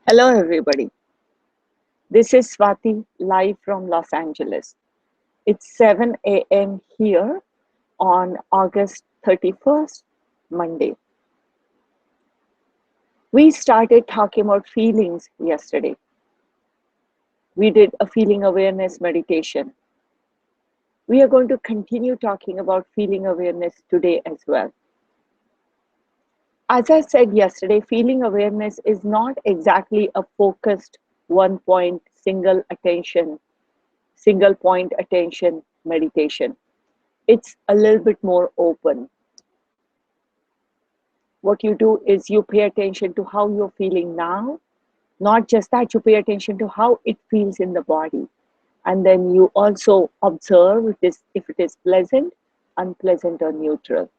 Hello, everybody. This is Swati live from Los Angeles. It's 7 a.m. here on August 31st, Monday. We started talking about feelings yesterday. We did a feeling awareness meditation. We are going to continue talking about feeling awareness today as well. As I said yesterday, feeling awareness is not exactly a focused one point, single point attention meditation. It's a little bit more open. What you do is you pay attention to how you're feeling now. Not just that, you pay attention to how it feels in the body. And then you also observe if it is pleasant, unpleasant, or neutral.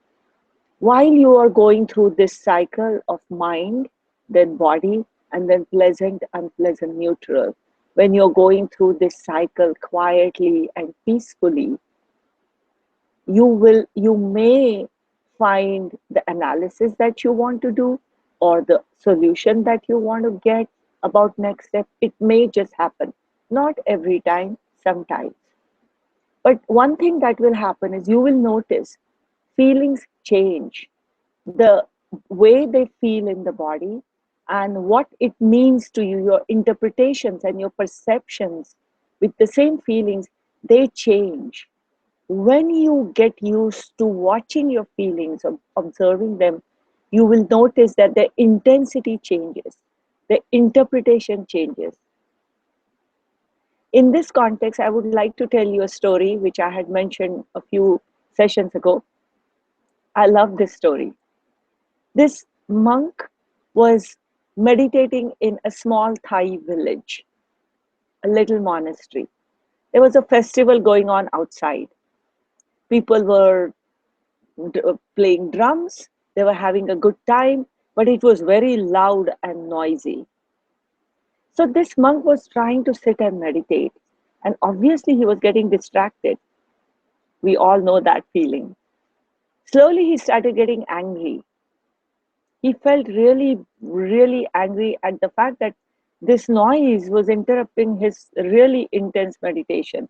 While you are going through this cycle of mind, then body, and then pleasant, unpleasant, neutral, when you're going through this cycle quietly and peacefully, you may find the analysis that you want to do or the solution that you want to get about next step. It may just happen, not every time, sometimes. But one thing that will happen is you will notice feelings change, the way they feel in the body and what it means to you, your interpretations and your perceptions with the same feelings, they change. When you get used to watching your feelings, observing them, you will notice that the intensity changes, the interpretation changes. In this context, I would like to tell you a story which I had mentioned a few sessions ago. I love this story. This monk was meditating in a small Thai village, a little monastery. There was a festival going on outside. People were playing drums, they were having a good time, but it was very loud and noisy. So this monk was trying to sit and meditate, and obviously he was getting distracted. We all know that feeling. Slowly he started getting angry. He felt really, really angry at the fact that this noise was interrupting his really intense meditation.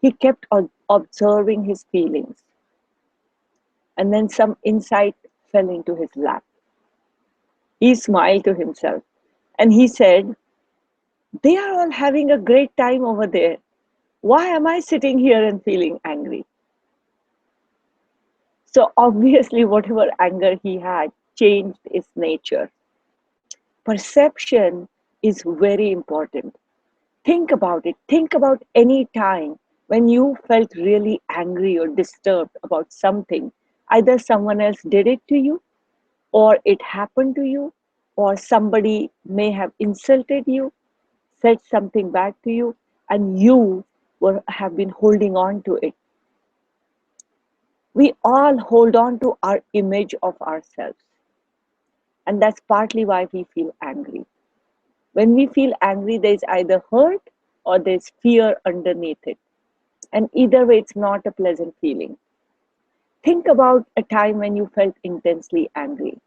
He kept observing his feelings, and then some insight fell into his lap. He smiled to himself and he said, "They are all having a great time over there. Why am I sitting here and feeling angry?" So, obviously, whatever anger he had changed its nature. Perception is very important. Think about it. Think about any time when you felt really angry or disturbed about something. Either someone else did it to you, or it happened to you, or somebody may have insulted you, said something bad to you, and you have been holding on to it. We all hold on to our image of ourselves, and that's partly why we feel angry. When we feel angry, there's either hurt or there's fear underneath it. And either way, it's not a pleasant feeling. Think about a time when you felt intensely angry.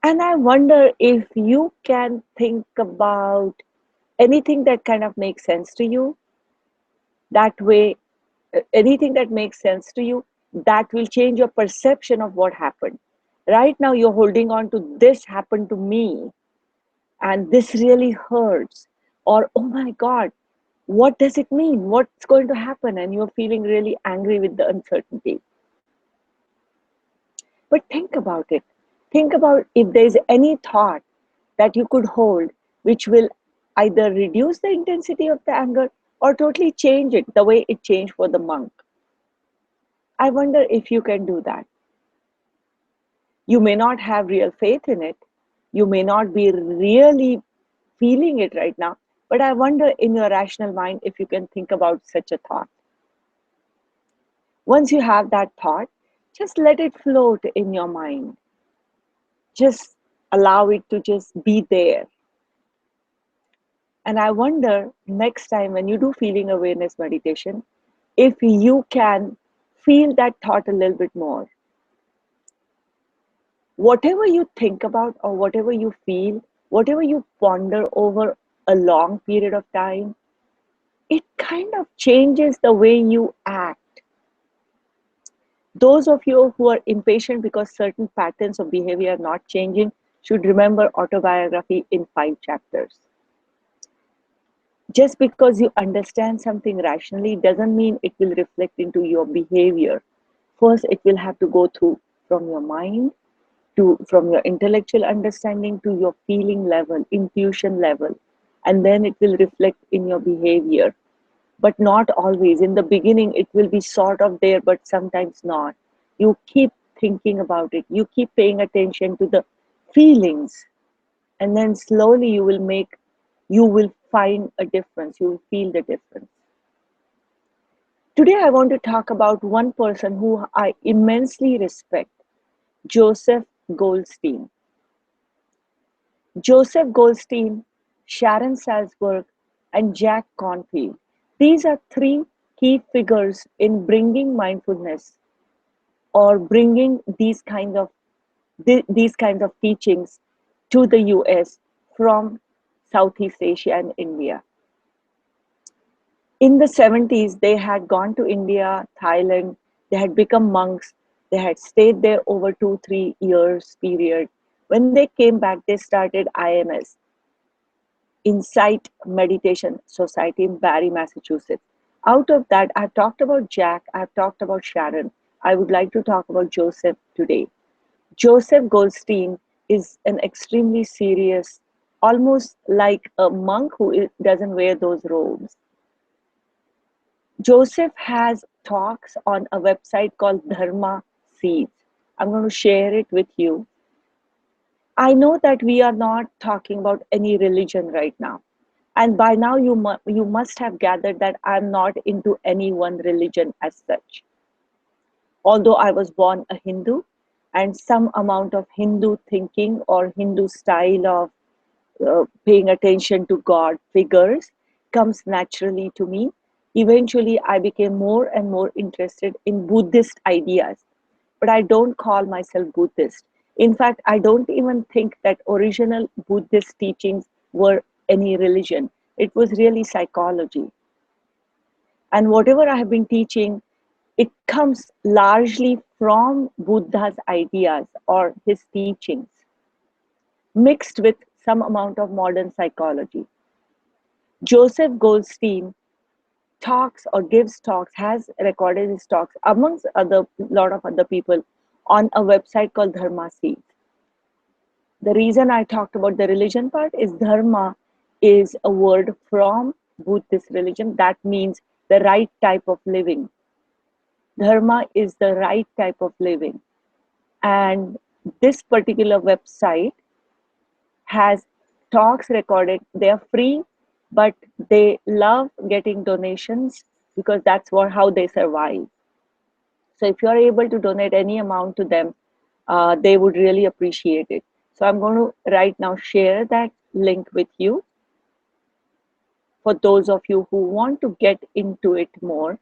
And I wonder if you can think about anything that kind of makes sense to you. That way, anything that makes sense to you, that will change your perception of what happened. Right now, you're holding on to this happened to me, and this really hurts. Or, oh my God, what does it mean? What's going to happen? And you're feeling really angry with the uncertainty. But think about it. Think about if there's any thought that you could hold which will either reduce the intensity of the anger or totally change it the way it changed for the monk. I wonder if you can do that. You may not have real faith in it. You may not be really feeling it right now. But I wonder in your rational mind if you can think about such a thought. Once you have that thought, just let it float in your mind. Just allow it to just be there. And I wonder next time when you do feeling awareness meditation, if you can feel that thought a little bit more. Whatever you think about or whatever you feel, whatever you ponder over a long period of time, it kind of changes the way you act. Those of you who are impatient because certain patterns of behavior are not changing should remember autobiography in 5 chapters. Just because you understand something rationally doesn't mean it will reflect into your behavior. First, it will have to go through from your mind to from your intellectual understanding to your feeling level, intuition level, and then it will reflect in your behavior. But not always. In the beginning, it will be sort of there, but sometimes not. You keep thinking about it, you keep paying attention to the feelings, and then slowly you will find a difference, you will feel the difference. Today, I want to talk about one person who I immensely respect, Joseph Goldstein. Joseph Goldstein, Sharon Salzberg, and Jack Confield. These are three key figures in bringing mindfulness or bringing these kinds of teachings to the US from Southeast Asia and India. In the 70s, they had gone to India, Thailand, they had become monks, they had stayed there over 2-3 years period. When they came back, they started IMS, Insight Meditation Society in Barre, Massachusetts. Out of that, I've talked about Jack, I've talked about Sharon. I would like to talk about Joseph today. Joseph Goldstein is an extremely serious, almost like a monk who doesn't wear those robes. Joseph has talks on a website called Dharma Seeds. I'm going to share it with you. I know that we are not talking about any religion right now. And by now, you must have gathered that I'm not into any one religion as such. Although I was born a Hindu, and some amount of Hindu thinking or Hindu style of paying attention to God figures comes naturally to me. Eventually, I became more and more interested in Buddhist ideas, but I don't call myself Buddhist. In fact, I don't even think that original Buddhist teachings were any religion. It was really psychology. And whatever I have been teaching, it comes largely from Buddha's ideas or his teachings, mixed with some amount of modern psychology. Joseph Goldstein talks or gives talks, has recorded his talks amongst other lot of other people on a website called Dharma Seeds. The reason I talked about the religion part is dharma is a word from Buddhist religion that means the right type of living. Dharma is the right type of living. And this particular website has talks recorded. They are free, but they love getting donations because that's how they survive. So if you're able to donate any amount to them, they would really appreciate it. So I'm going to right now share that link with you for those of you who want to get into it more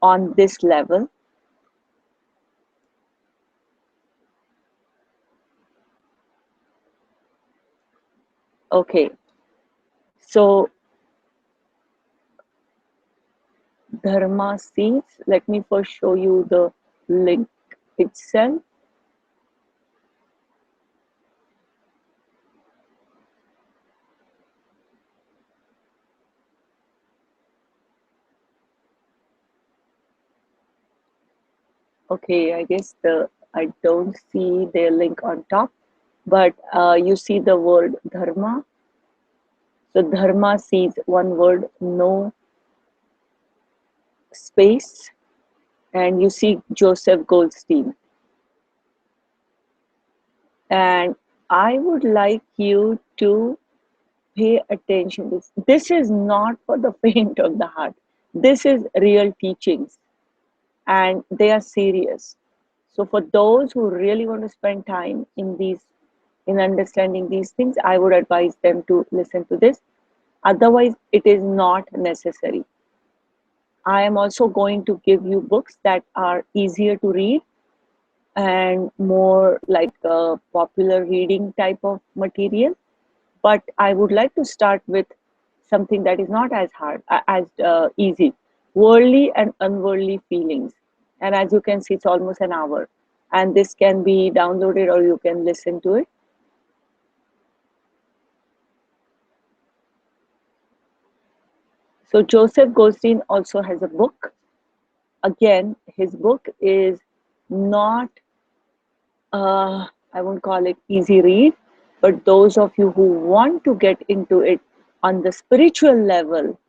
on this level. Okay, so Dharma Seeds, let me first show you the link itself. Okay, I guess I don't see their link on top, but you see the word Dharma. So Dharma Seeds, one word, no space, and you see Joseph Goldstein. And I would like you to pay attention. This is not for the faint of the heart. This is real teachings, and they are serious. So for those who really want to spend time in understanding these things, I would advise them to listen to this. Otherwise, it is not necessary. I am also going to give you books that are easier to read and more like a popular reading type of material. But I would like to start with something that is not as hard, as easy. Worldly and unworldly feelings. And as you can see, it's almost an hour. And this can be downloaded or you can listen to it. So Joseph Goldstein also has a book. Again, his book is not, I won't call it easy read, but those of you who want to get into it on the spiritual level,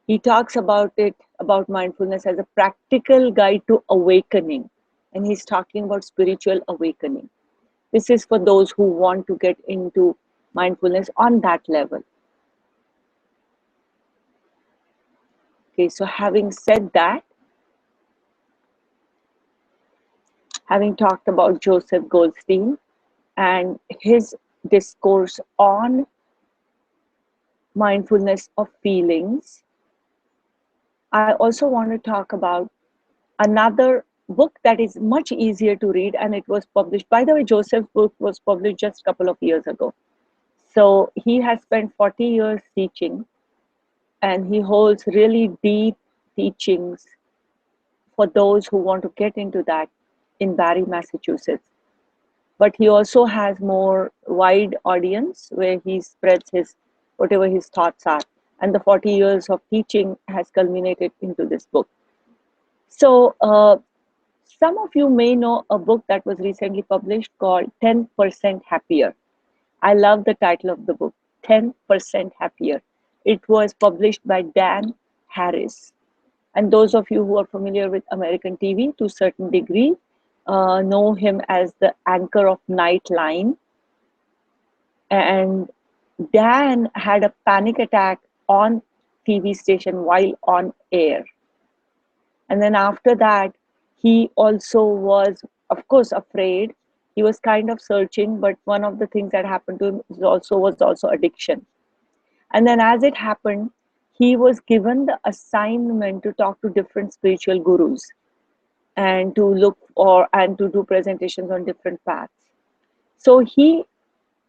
he talks about it, about mindfulness as a practical guide to awakening. And he's talking about spiritual awakening. This is for those who want to get into mindfulness on that level. Okay, so having said that, having talked about Joseph Goldstein and his discourse on mindfulness of feelings, I also want to talk about another book that is much easier to read, and it was published, by the way, Joseph's book was published just a couple of years ago. So he has spent 40 years teaching, and he holds really deep teachings for those who want to get into that in Barre, Massachusetts. But he also has more wide audience where he spreads his whatever his thoughts are, and the 40 years of teaching has culminated into this book. So some of you may know a book that was recently published called 10% Happier. I love the title of the book, 10% Happier. It was published by Dan Harris. And those of you who are familiar with American TV to a certain degree know him as the anchor of Nightline. And Dan had a panic attack on TV station while on air. And then after that, he also was, of course, afraid. He was kind of searching, but one of the things that happened to him was also addiction. And then as it happened, he was given the assignment to talk to different spiritual gurus and to look or and to do presentations on different paths. So he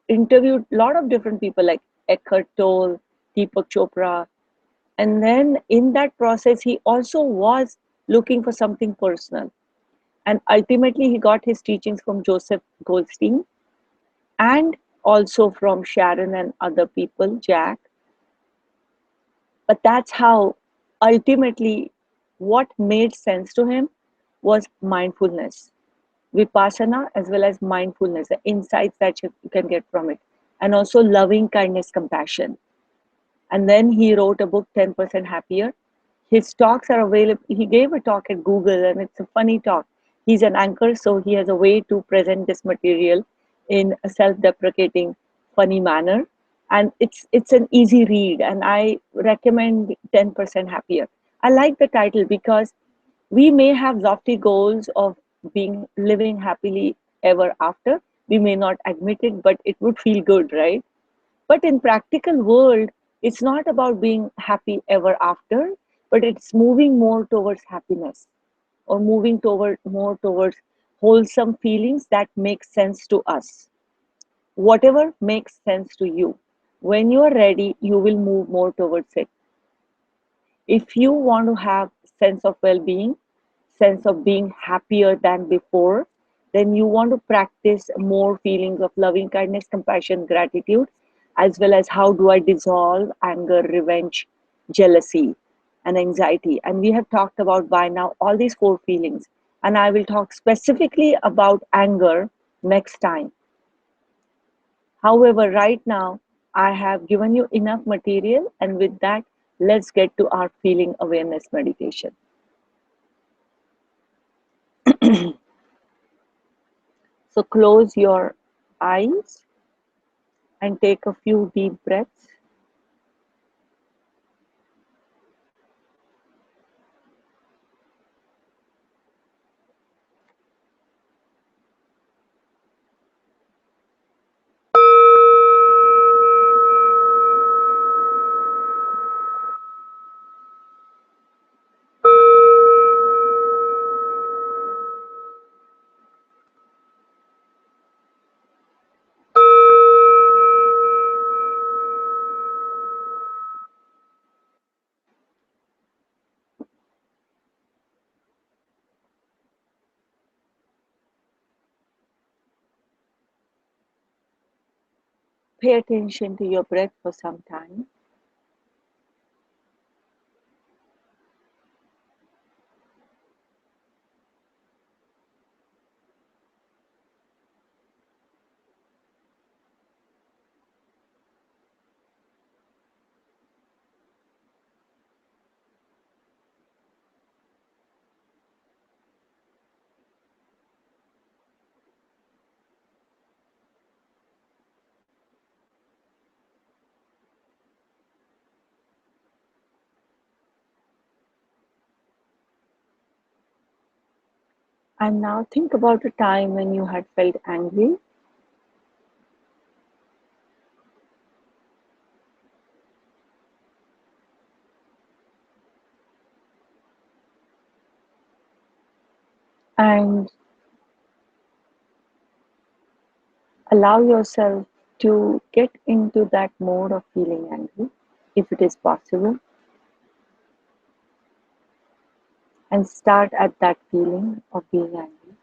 interviewed a lot of different people like Eckhart Tolle, Deepak Chopra, and then in that process, he also was looking for something personal. And ultimately, he got his teachings from Joseph Goldstein and also from Sharon and other people, Jack. But that's how ultimately what made sense to him was mindfulness, vipassana, as well as mindfulness, the insights that you can get from it, and also loving kindness, compassion. And then he wrote a book, 10% Happier. His talks are available. He gave a talk at Google, and it's a funny talk. He's an anchor, so he has a way to present this material in a self-deprecating, funny manner. And it's an easy read, and I recommend 10% Happier. I like the title because we may have lofty goals of being living happily ever after. We may not admit it, but it would feel good, right? But in practical world, it's not about being happy ever after, but it's moving more towards happiness or moving toward more towards wholesome feelings that make sense to us. Whatever makes sense to you. When you are ready, you will move more towards it. If you want to have sense of well-being, sense of being happier than before, then you want to practice more feelings of loving kindness, compassion, gratitude, as well as how do I dissolve anger, revenge, jealousy, and anxiety. And we have talked about by now all these four feelings. And I will talk specifically about anger next time. However, right now, I have given you enough material, and with that, let's get to our feeling awareness meditation. So close your eyes and take a few deep breaths. Pay attention to your breath for some time. And now think about a time when you had felt angry and allow yourself to get into that mode of feeling angry, if it is possible, and start at that feeling of being angry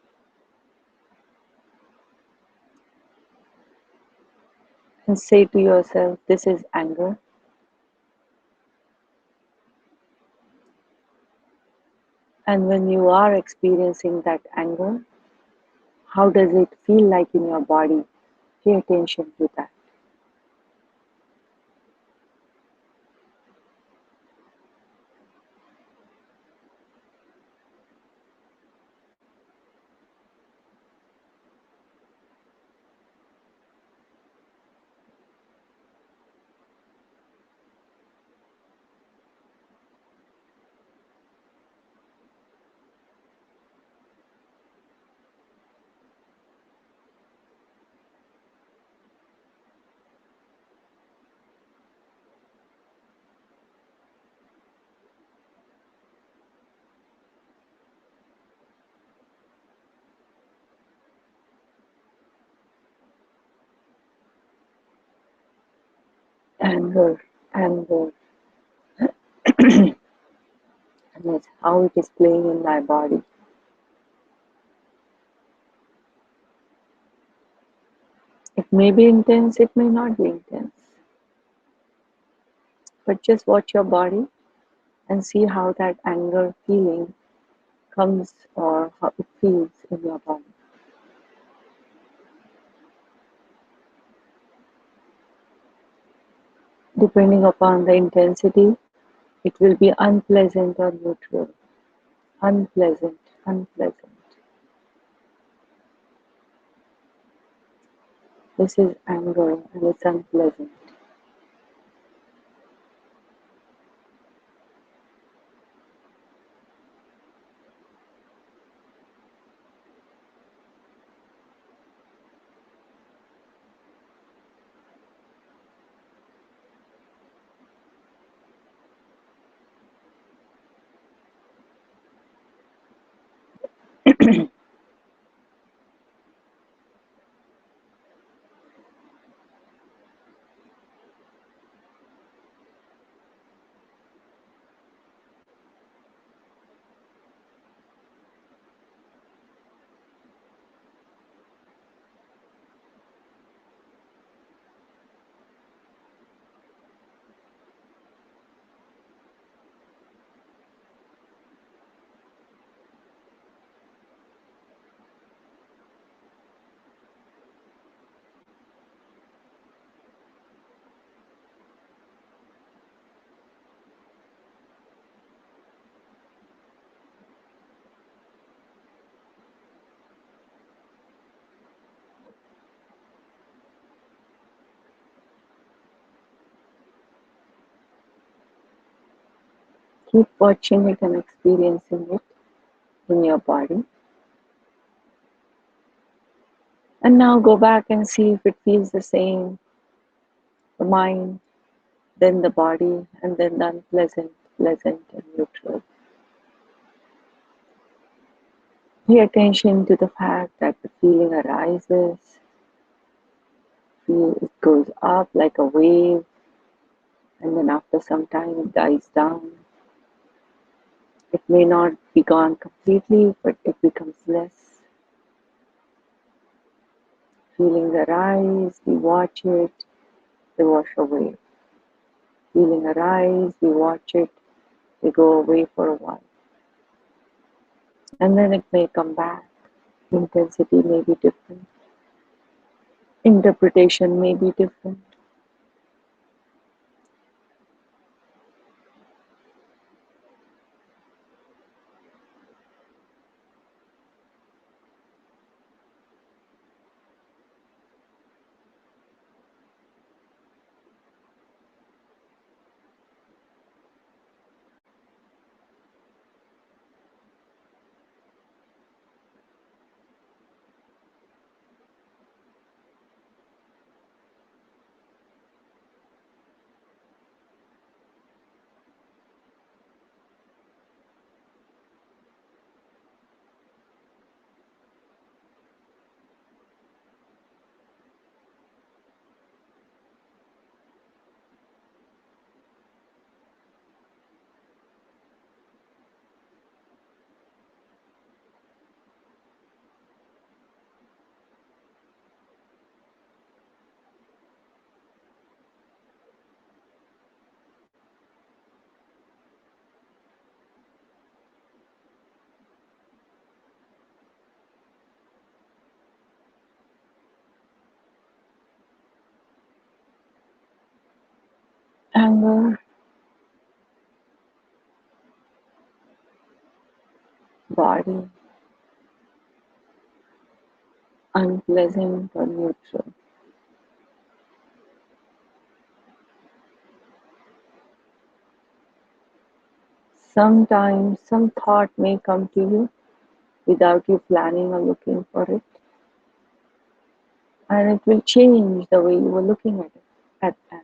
and say to yourself, this is anger. And when you are experiencing that anger, how does it feel like in your body? Pay attention to that. Anger, anger, and that's how it is playing in my body. It may be intense, it may not be intense. But just watch your body and see how that anger feeling comes or how it feels in your body. Depending upon the intensity, it will be unpleasant or neutral. Unpleasant, unpleasant. This is anger and it's unpleasant. Keep watching it and experiencing it in your body. And now go back and see if it feels the same, the mind, then the body, and then the unpleasant, pleasant, and neutral. Pay attention to the fact that the feeling arises, feel it goes up like a wave, and then after some time it dies down. It may not be gone completely, but it becomes less. Feelings arise, we watch it, they wash away. Feeling arise, we watch it, they go away for a while. And then it may come back. Intensity may be different, interpretation may be different. Anger, body, unpleasant or neutral. Sometimes some thought may come to you without you planning or looking for it, and it will change the way you were looking at it at that.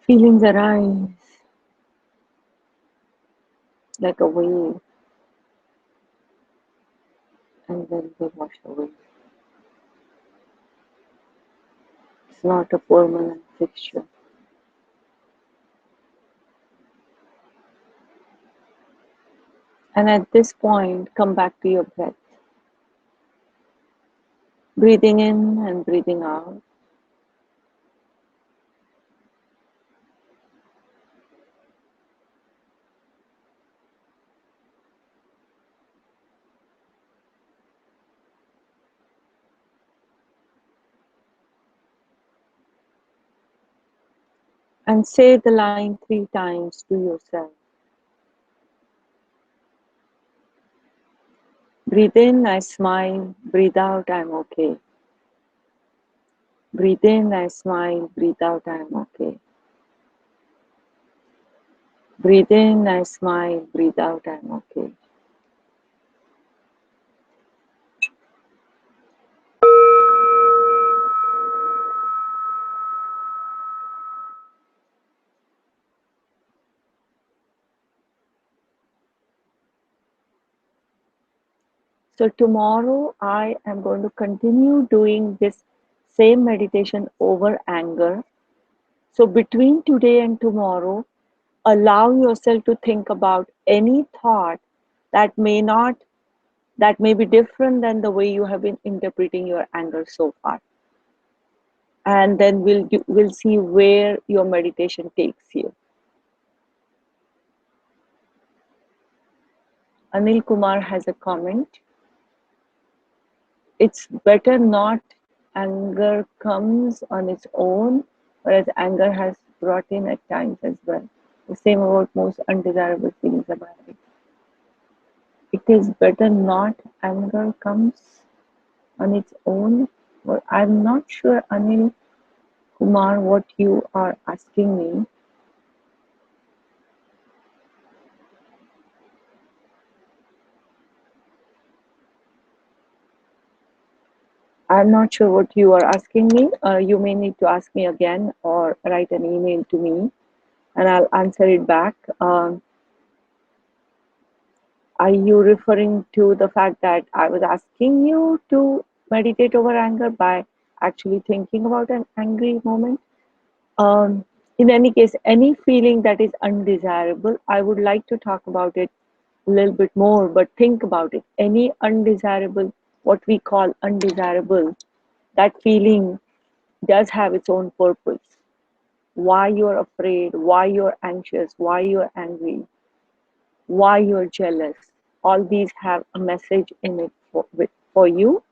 Feelings arise like a wave and then they wash away. It's not a permanent fixture. And at this point, come back to your breath. Breathing in and breathing out. And say the line 3 times to yourself. Breathe in, I smile. Breathe out, I'm okay. Breathe in, I smile. Breathe out, I am okay. Breathe in, I smile. Breathe out, I am okay. So tomorrow I am going to continue doing this same meditation over anger. So between today and tomorrow, allow yourself to think about any thought that may not, that may be different than the way you have been interpreting your anger so far. And then we'll see where your meditation takes you. Anil Kumar has a comment. It's better not anger comes on its own, whereas anger has brought in at times as well. The same about most undesirable feelings about it. It is better not anger comes on its own. Well, I'm not sure, Anil Kumar, what you are asking me. I'm not sure what you are asking me. You may need to ask me again or write an email to me and I'll answer it back. Are you referring to the fact that I was asking you to meditate over anger by actually thinking about an angry moment? In any case, any feeling that is undesirable, I would like to talk about it a little bit more, but think about it. Any undesirable, what we call undesirable, that feeling does have its own purpose. Why you're afraid, why you're anxious, why you're angry, why you're jealous. All these have a message in it for you.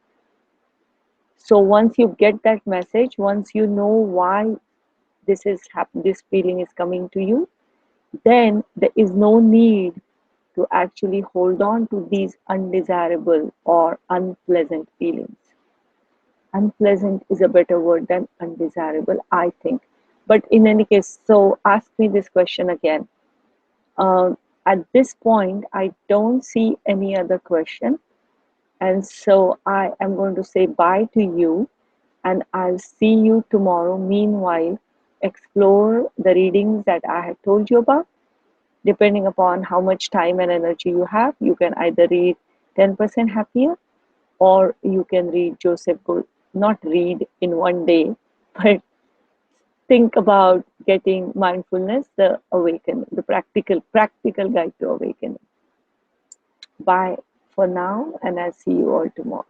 So once you get that message, once you know why this feeling is coming to you, then there is no need to actually hold on to these undesirable or unpleasant feelings. Unpleasant is a better word than undesirable, I think. But in any case, so ask me this question again. At this point, I don't see any other question. And so I am going to say bye to you and I'll see you tomorrow. Meanwhile, explore the readings that I have told you about. Depending upon how much time and energy you have, you can either read 10% Happier or you can read Joseph Good. Not read in one day, but think about getting mindfulness, the awakening, the practical guide to awakening. Bye for now, and I'll see you all tomorrow.